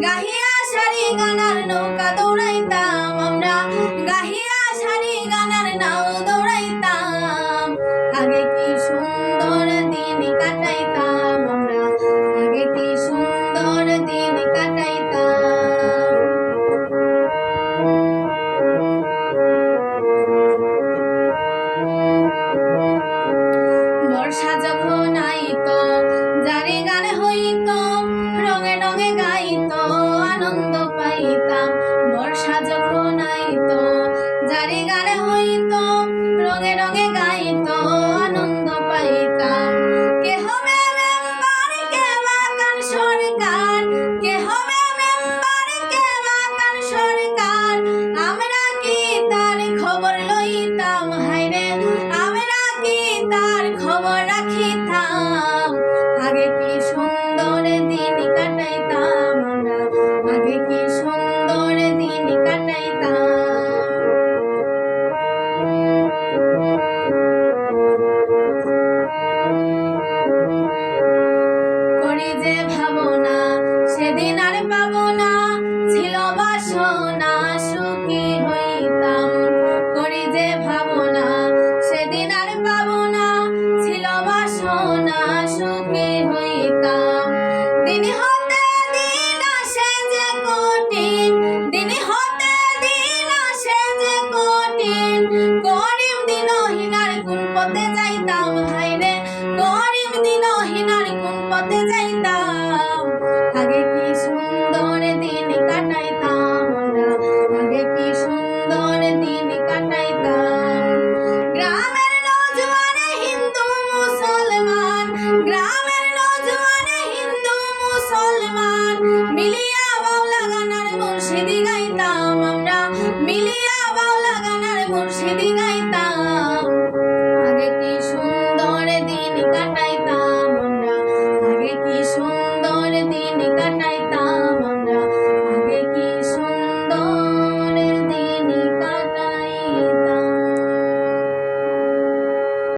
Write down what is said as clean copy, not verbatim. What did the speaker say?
গাহিয়া সারি গানার নৌকা দৌড়াইতাম আমরা, গাহিয়া সারি গানার নাও দৌড়াইতাম। আগে কি সুন্দর দিন কাটাইতাম আমরা, আগে কি সুন্দর দিন কাটাইতাম। বর্ষা যখন আইতো জারি গান হইতো, রঙে রঙে গাইতো আনন্দ পাইতাম। বর্ষা যখন আইতো জারি গান হইতো, রঙে রঙে গাইতো আনন্দ পাইতাম। কে হবে মেম্বার কে বাকান সরকার, কে হবে মেম্বার কে বাকান সরকার, আমরা কি তার খবর লইতাম হায়রে, আমরা কি তার খবর রাখিতাম। আগে কি সুন্দর দিন কাটাইতাম আমরা, আগে কি সুন্দর দিন কাটাইতাম। করি যে ভাবনা সেদিন আর পাবো না, ছিল বাসনা সুখী হইতাম। করি যে ভাবনা সেদিন আর পাবো না, ছিল বাসনা সুখী হইতাম। দিন হতে দিন আসে যে কঠিন, দিন হতে দিন আসে যে কঠিন, করিম দিনহীনার কোন পথে যাইতাম হায়রে, করিম দিনহীনার কোন পথে যাইতাম। আগে কি সুন্দর দিন কাটাইতাম আমরা, আগে কি সুন্দর দিন কাটাইতাম। গ্রামের নওজোয়ানে হিন্দু মুসলমান, গ্রামের নওজোয়ানে হিন্দু মুসলমান, মিলিয়া বাউলা গানার মুর্শিদি গাইতাম আমরা, মিলিয়া বাউলা গানার মুর্শিদি গাইতাম। আগে কি সুন্দর দিন কাটাইতাম।